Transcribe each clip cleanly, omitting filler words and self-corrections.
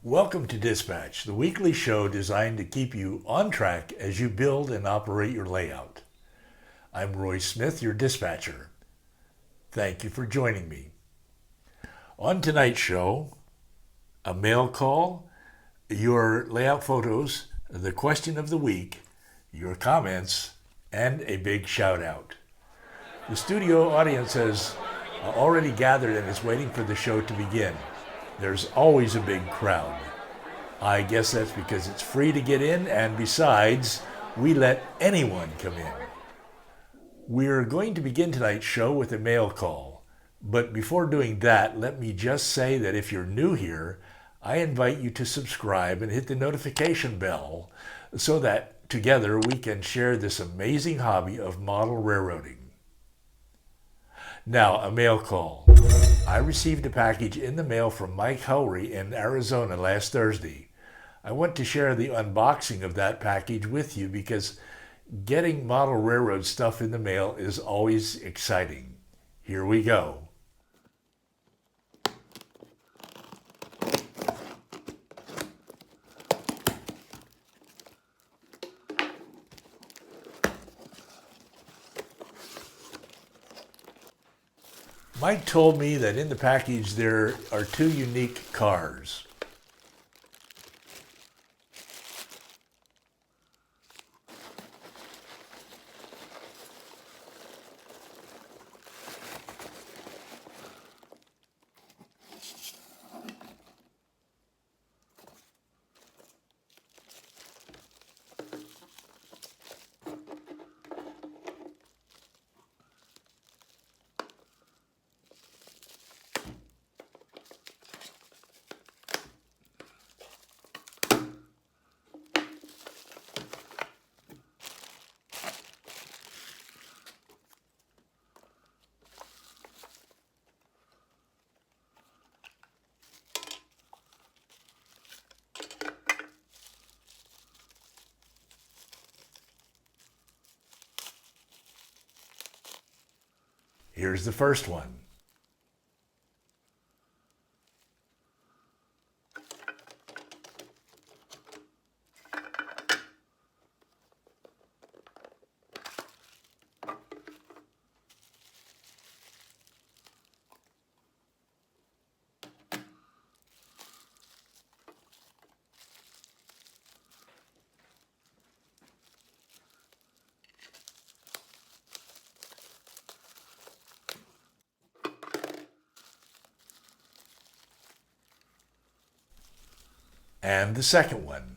Welcome to Dispatch, the weekly show designed to keep you on track as you build and operate your layout. I'm Roy Smith, your dispatcher. Thank you for joining me. On tonight's show, a mail call, your layout photos, the question of the week, your comments, and a big shout out. The studio audience has already gathered and is waiting for the show to begin. There's always a big crowd. I guess that's because it's free to get in, and besides, we let anyone come in. We're going to begin tonight's show with a mail call. But before doing that, let me just say that if you're new here, I invite you to subscribe and hit the notification bell so that together we can share this amazing hobby of model railroading. Now, a mail call. I received a package in the mail from Mike Howry in Arizona last Thursday. I want to share the unboxing of that package with you because getting model railroad stuff in the mail is always exciting. Here we go. Mike told me that in the package there are two unique cars. Here's the first one. And the second one.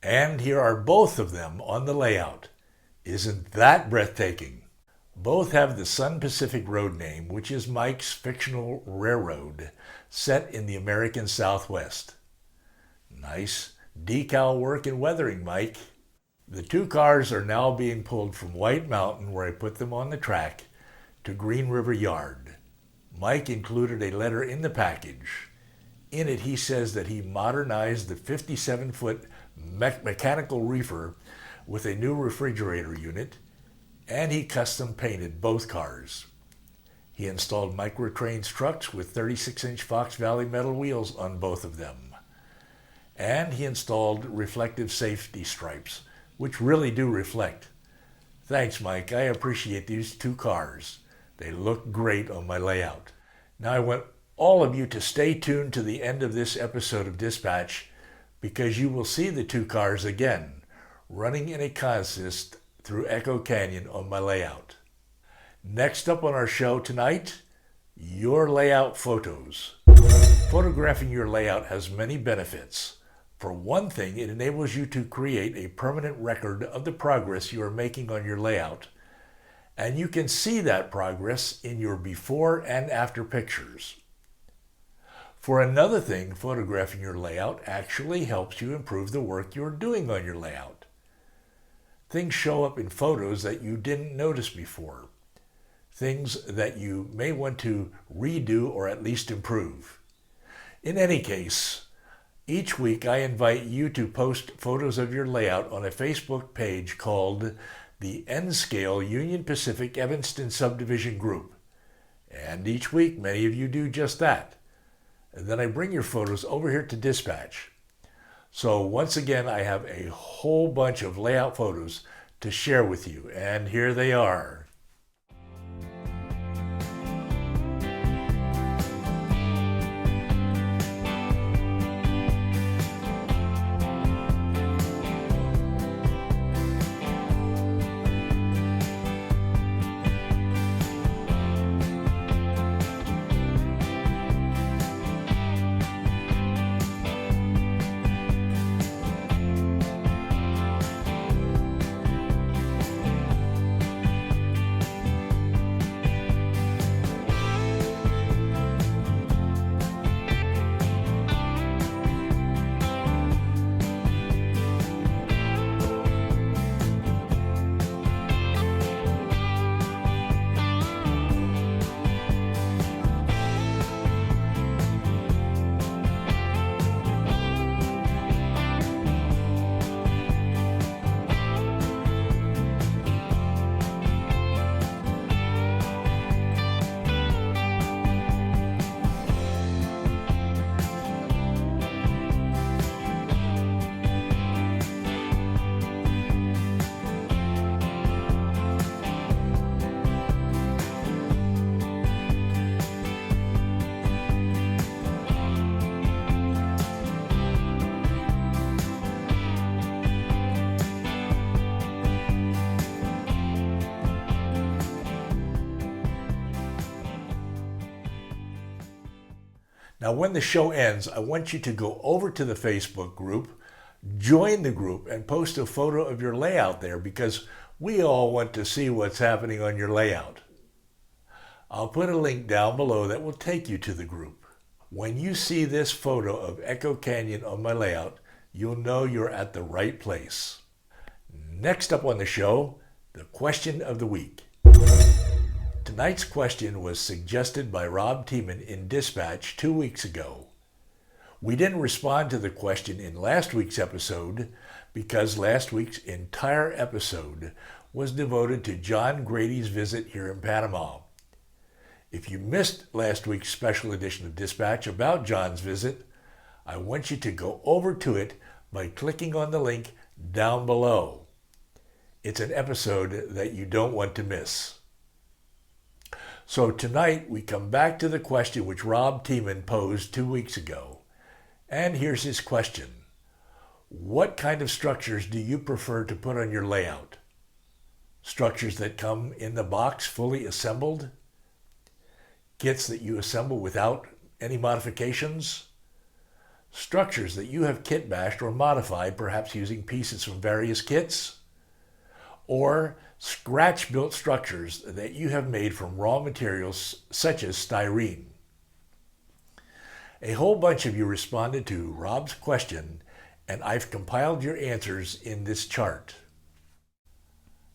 And here are both of them on the layout. Isn't that breathtaking? Both have the Sun Pacific Road name, which is Mike's fictional railroad set in the American Southwest. Nice decal work and weathering, Mike. The two cars are now being pulled from White Mountain, where I put them on the track, to Green River Yard. Mike included a letter in the package. In it, he says that he modernized the 57-foot mechanical reefer with a new refrigerator unit, and he custom painted both cars. He installed microtrains trucks with 36-inch Fox Valley metal wheels on both of them. And he installed reflective safety stripes, which really do reflect. Thanks, Mike. I appreciate these two cars. They look great on my layout. Now I want all of you to stay tuned to the end of this episode of Dispatch because you will see the two cars again running in a consist through Echo Canyon on my layout. Next up on our show tonight, your layout photos. Photographing your layout has many benefits. For one thing, it enables you to create a permanent record of the progress you are making on your layout. And you can see that progress in your before and after pictures. For another thing, photographing your layout actually helps you improve the work you're doing on your layout. Things show up in photos that you didn't notice before. Things that you may want to redo or at least improve. In any case, each week I invite you to post photos of your layout on a Facebook page called the N-Scale Union Pacific Evanston Subdivision Group. And each week, many of you do just that. and then I bring your photos over here to dispatch. So once again, I have a whole bunch of layout photos to share with you, and here they are. Now, when the show ends, I want you to go over to the Facebook group, join the group, and post a photo of your layout there because we all want to see what's happening on your layout. I'll put a link down below that will take you to the group. When you see this photo of Echo Canyon on my layout, you'll know you're at the right place. Next up on the show, the question of the week. Tonight's question was suggested by Rob Tiemann in Dispatch 2 weeks ago. We didn't respond to the question in last week's episode because last week's entire episode was devoted to John Grady's visit here in Panama. If you missed last week's special edition of Dispatch about John's visit, I want you to go over to it by clicking on the link down below. It's an episode that you don't want to miss. So tonight we come back to the question which Rob Tiemann posed 2 weeks ago. And here's his question. What kind of structures do you prefer to put on your layout? Structures that come in the box fully assembled? Kits that you assemble without any modifications? Structures that you have kit bashed or modified, perhaps using pieces from various kits? Or scratch-built structures that you have made from raw materials such as styrene? A whole bunch of you responded to Rob's question, and I've compiled your answers in this chart.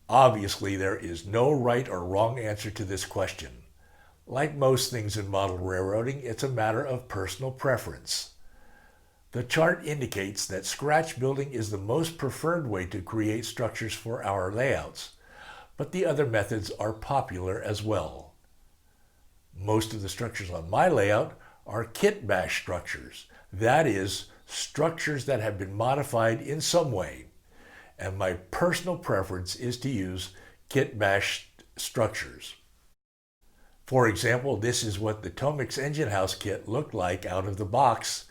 Obviously, there is no right or wrong answer to this question. Like most things in model railroading, it's a matter of personal preference. The chart indicates that scratch building is the most preferred way to create structures for our layouts, but the other methods are popular as well. Most of the structures on my layout are kit bash structures, that is, structures that have been modified in some way, and my personal preference is to use kit bash structures. For example, this is what the Tomix engine house kit looked like out of the box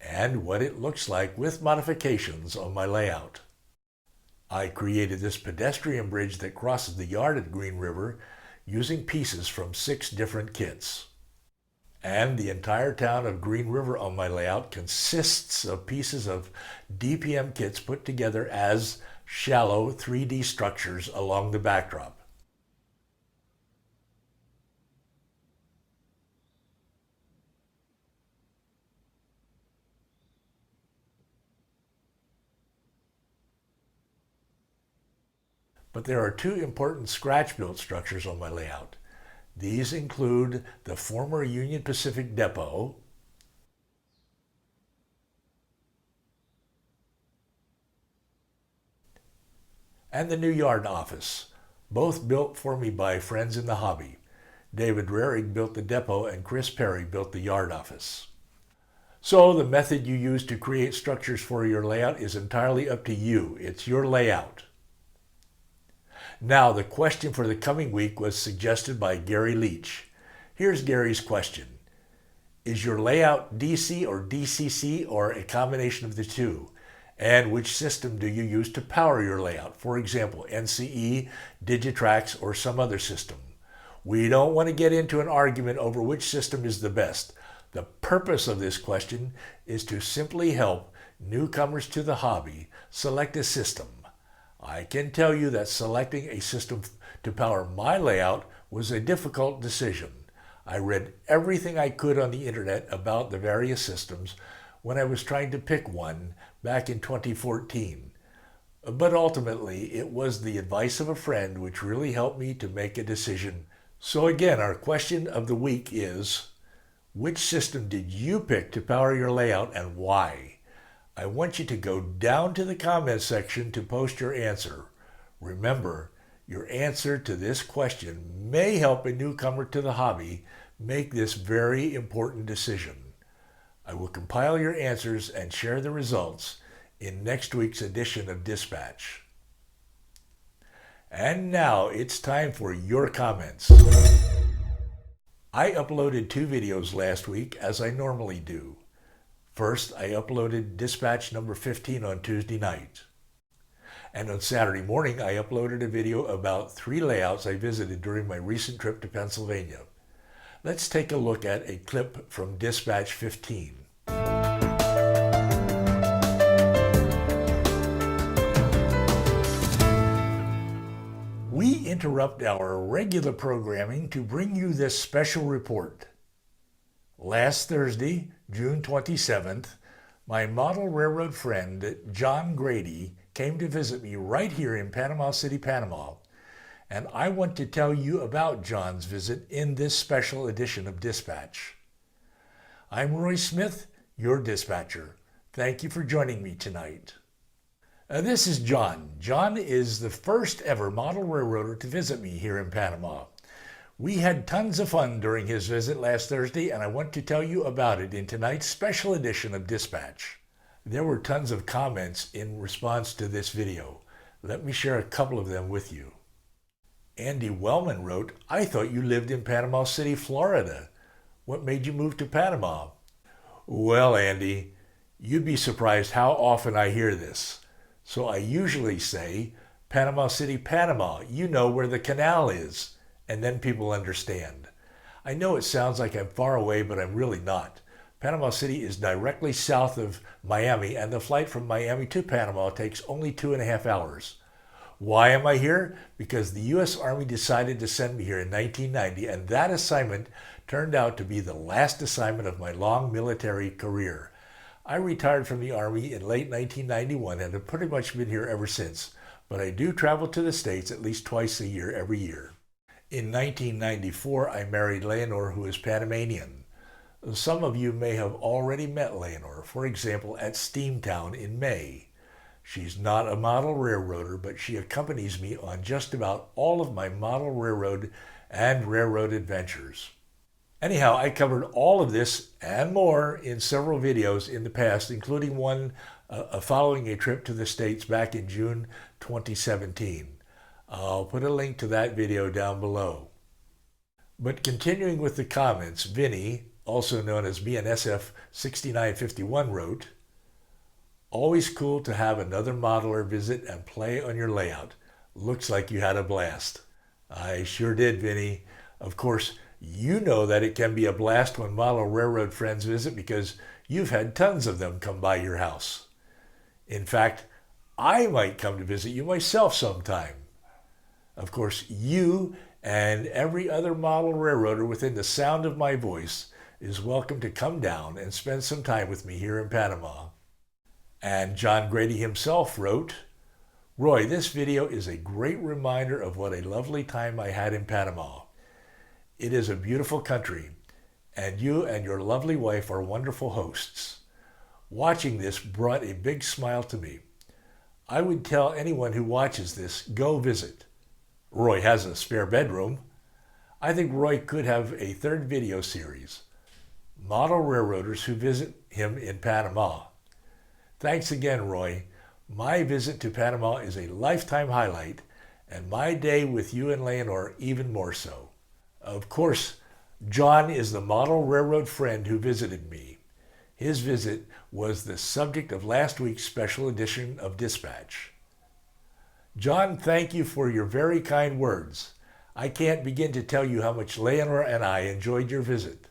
and what it looks like with modifications on my layout. I created this pedestrian bridge that crosses the yard at Green River using pieces from 6 different kits. And the entire town of Green River on my layout consists of pieces of DPM kits put together as shallow 3D structures along the backdrop. But there are 2 important scratch-built structures on my layout. These include the former Union Pacific Depot and the new yard office, both built for me by friends in the hobby. David Rarig built the depot and Chris Perry built the yard office. So the method you use to create structures for your layout is entirely up to you. It's your layout. Now, the question for the coming week was suggested by Gary Leach. Here's Gary's question. Is your layout DC or DCC or a combination of the two? And which system do you use to power your layout? For example, NCE, Digitrax, or some other system. We don't want to get into an argument over which system is the best. The purpose of this question is to simply help newcomers to the hobby select a system. I can tell you that selecting a system to power my layout was a difficult decision. I read everything I could on the internet about the various systems when I was trying to pick one back in 2014. But ultimately, it was the advice of a friend which really helped me to make a decision. So again, our question of the week is, which system did you pick to power your layout and why? I want you to go down to the comment section to post your answer. Remember, your answer to this question may help a newcomer to the hobby make this very important decision. I will compile your answers and share the results in next week's edition of Dispatch. And now it's time for your comments. I uploaded 2 videos last week as I normally do. First, I uploaded Dispatch number 15 on Tuesday night. And on Saturday morning, I uploaded a video about 3 layouts I visited during my recent trip to Pennsylvania. Let's take a look at a clip from Dispatch 15. We interrupt our regular programming to bring you this special report. Last Thursday, June 27th, my model railroad friend, John Grady, came to visit me right here in Panama City, Panama, and I want to tell you about John's visit in this special edition of Dispatch. I'm Roy Smith, your dispatcher. Thank you for joining me tonight. This is John. John is the first ever model railroader to visit me here in Panama. We had tons of fun during his visit last Thursday, and I want to tell you about it in tonight's special edition of Dispatch. There were tons of comments in response to this video. Let me share a couple of them with you. Andy Wellman wrote, "I thought you lived in Panama City, Florida. What made you move to Panama?" Well, Andy, you'd be surprised how often I hear this. So I usually say, Panama City, Panama, you know where the canal is, and then people understand. I know it sounds like I'm far away, but I'm really not. Panama City is directly south of Miami, and the flight from Miami to Panama takes only 2.5 hours. Why am I here? Because the U.S. Army decided to send me here in 1990, and that assignment turned out to be the last assignment of my long military career. I retired from the Army in late 1991 and have pretty much been here ever since, but I do travel to the States at least twice a year every year. In 1994, I married Leonor, who is Panamanian. Some of you may have already met Leonor, for example, at Steamtown in May. She's not a model railroader, but she accompanies me on just about all of my model railroad and railroad adventures. Anyhow, I covered all of this and more in several videos in the past, including one following a trip to the States back in June 2017. I'll put a link to that video down below. But continuing with the comments, Vinny, also known as BNSF 6951, wrote, "Always cool to have another modeler visit and play on your layout. Looks like you had a blast." I sure did, Vinny. Of course, you know that it can be a blast when model railroad friends visit because you've had tons of them come by your house. In fact, I might come to visit you myself sometime. Of course, you and every other model railroader within the sound of my voice is welcome to come down and spend some time with me here in Panama. And John Grady himself wrote, "Roy, this video is a great reminder of what a lovely time I had in Panama. It is a beautiful country, and you and your lovely wife are wonderful hosts. Watching this brought a big smile to me. I would tell anyone who watches this, go visit. Roy has a spare bedroom. I think Roy could have a third video series. Model railroaders who visit him in Panama. Thanks again, Roy. My visit to Panama is a lifetime highlight, and my day with you and Leonor even more so. Of course, John is the model railroad friend who visited me. His visit was the subject of last week's special edition of Dispatch. John, thank you for your very kind words. I can't begin to tell you how much Leonor and I enjoyed your visit.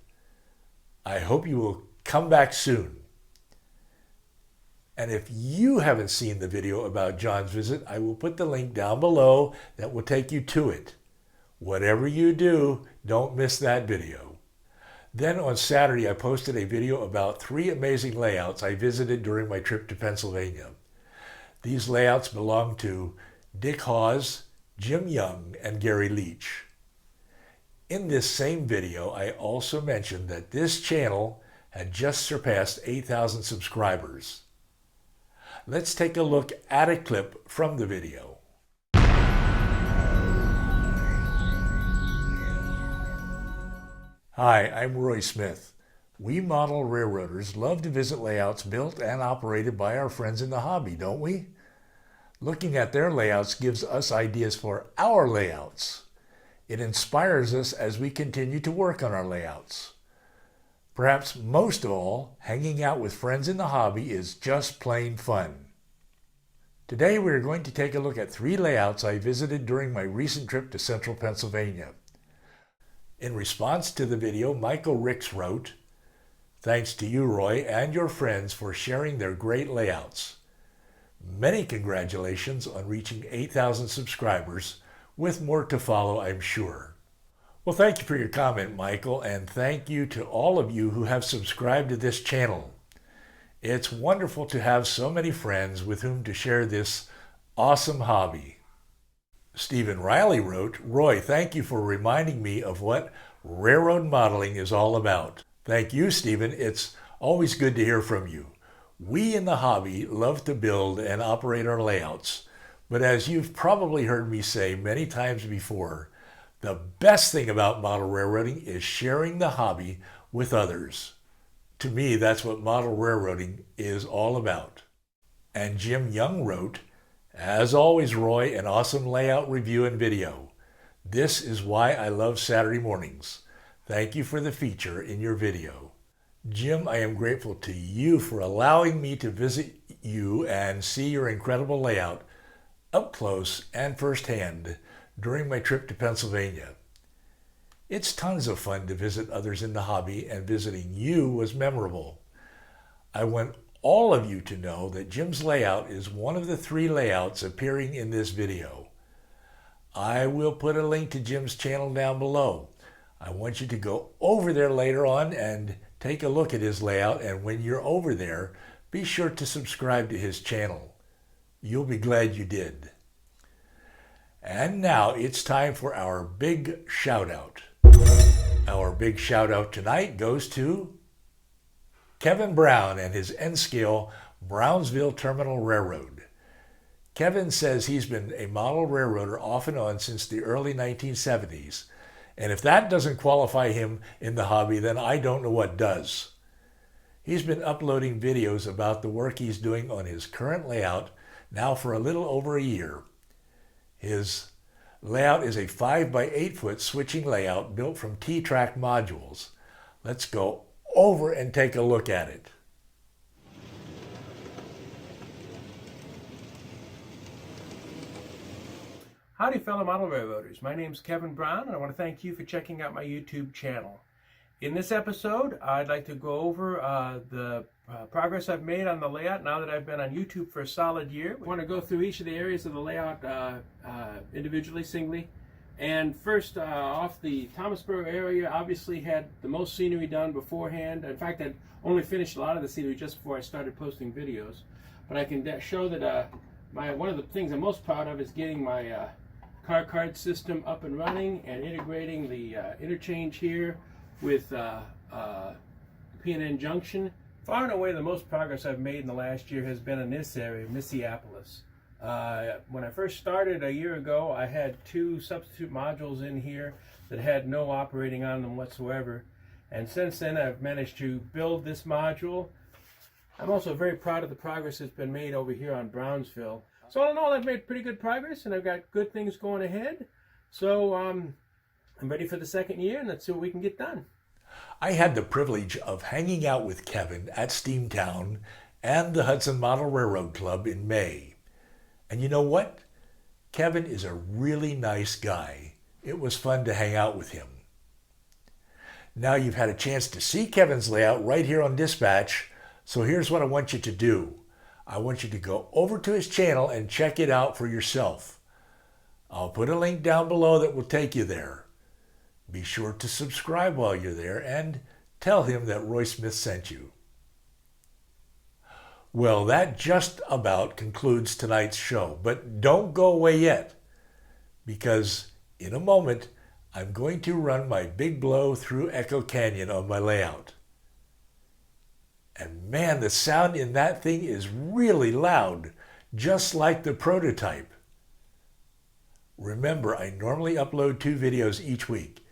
I hope you will come back soon. And if you haven't seen the video about John's visit, I will put the link down below that will take you to it. Whatever you do, don't miss that video. Then on Saturday, I posted a video about 3 amazing layouts I visited during my trip to Pennsylvania. These layouts belong to Dick Hawes, Jim Young, and Gary Leach. In this same video, I also mentioned that this channel had just surpassed 8,000 subscribers. Let's take a look at a clip from the video. Hi, I'm Roy Smith. We model railroaders love to visit layouts built and operated by our friends in the hobby, don't we? Looking at their layouts gives us ideas for our layouts. It inspires us as we continue to work on our layouts. Perhaps most of all, hanging out with friends in the hobby is just plain fun. Today we are going to take a look at 3 layouts I visited during my recent trip to central Pennsylvania. In response to the video, Michael Ricks wrote, "Thanks to you, Roy, and your friends for sharing their great layouts. Many congratulations on reaching 8,000 subscribers, with more to follow, I'm sure." Well, thank you for your comment, Michael, and thank you to all of you who have subscribed to this channel. It's wonderful to have so many friends with whom to share this awesome hobby. Stephen Riley wrote, "Roy, thank you for reminding me of what railroad modeling is all about." Thank you, Stephen. It's always good to hear from you. We in the hobby love to build and operate our layouts, but as you've probably heard me say many times before, the best thing about model railroading is sharing the hobby with others. To me, that's what model railroading is all about. And Jim Young wrote, "As always, Roy, an awesome layout review and video. This is why I love Saturday mornings. Thank you for the feature in your video." Jim, I am grateful to you for allowing me to visit you and see your incredible layout up close and firsthand during my trip to Pennsylvania. It's tons of fun to visit others in the hobby, and visiting you was memorable. I want all of you to know that Jim's layout is one of the 3 layouts appearing in this video. I will put a link to Jim's channel down below. I want you to go over there later on and take a look at his layout, and when you're over there, be sure to subscribe to his channel. You'll be glad you did. And now it's time for our big shout out. Our big shout out tonight goes to Kevin Brown and his N-Scale Brownsville Terminal Railroad. Kevin says he's been a model railroader off and on since the early 1970s, and if that doesn't qualify him in the hobby, then I don't know what does. He's been uploading videos about the work he's doing on his current layout now for a little over a year. His layout is a 5 by 8 foot switching layout built from T-track modules. Let's go over and take a look at it. Howdy fellow model railroaders, my name's Kevin Brown and I want to thank you for checking out my YouTube channel. In this episode, I'd like to go over the progress I've made on the layout now that I've been on YouTube for a solid year. I want to go through each of the areas of the layout individually, singly. And first off, the Thomasburg area obviously had the most scenery done beforehand. In fact, I'd only finished a lot of the scenery just before I started posting videos. But I can show that one of the things I'm most proud of is getting my car card system up and running and integrating the interchange here with P&N Junction. Far and away the most progress I've made in the last year has been in this area, Minneapolis. When I first started a year ago, I had 2 substitute modules in here that had no operating on them whatsoever. And since then I've managed to build this module I'm also very proud of the progress that's been made over here on Brownsville. So all in all, I've made pretty good progress, and I've got good things going ahead. So I'm ready for the second year, and let's see what we can get done. I had the privilege of hanging out with Kevin at Steamtown and the Hudson Model Railroad Club in May. And you know what? Kevin is a really nice guy. It was fun to hang out with him. Now you've had a chance to see Kevin's layout right here on Dispatch, so here's what I want you to do. I want you to go over to his channel and check it out for yourself. I'll put a link down below that will take you there. Be sure to subscribe while you're there and tell him that Roy Smith sent you. Well, that just about concludes tonight's show, but don't go away yet, because in a moment, I'm going to run my big blow through Echo Canyon on my layout. And man, the sound in that thing is really loud, just like the prototype. Remember, I normally upload 2 videos each week.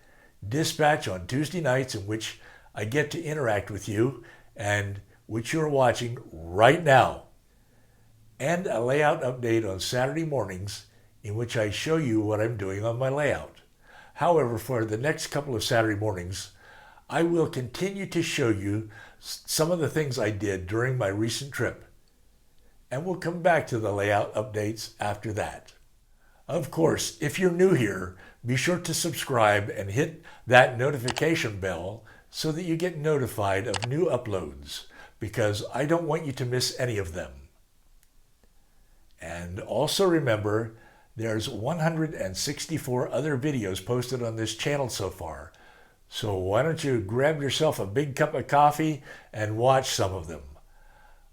Dispatch on Tuesday nights, in which I get to interact with you, and which you're watching right now. And a layout update on Saturday mornings, in which I show you what I'm doing on my layout. However, for the next couple of Saturday mornings, I will continue to show you some of the things I did during my recent trip. And we'll come back to the layout updates after that. Of course, if you're new here, be sure to subscribe and hit that notification bell so that you get notified of new uploads, because I don't want you to miss any of them. And also remember, there's 164 other videos posted on this channel so far. So why don't you grab yourself a big cup of coffee and watch some of them.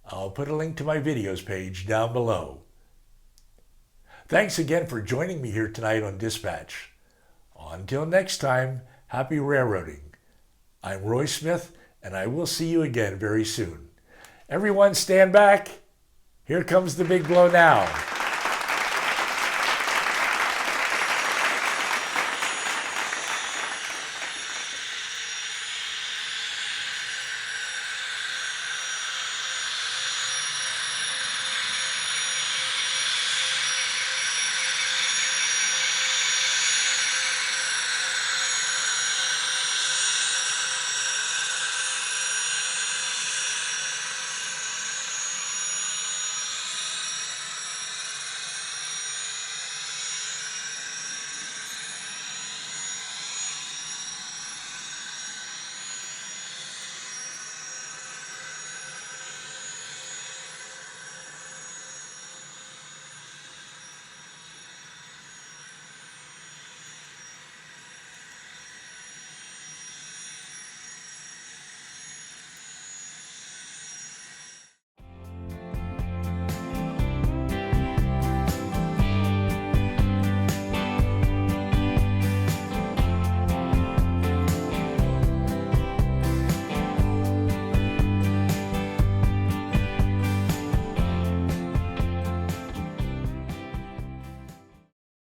I'll put a link to my videos page down below. Thanks again for joining me here tonight on Dispatch. Until next time, happy railroading. I'm Roy Smith, and I will see you again very soon. Everyone stand back. Here comes the big blow now.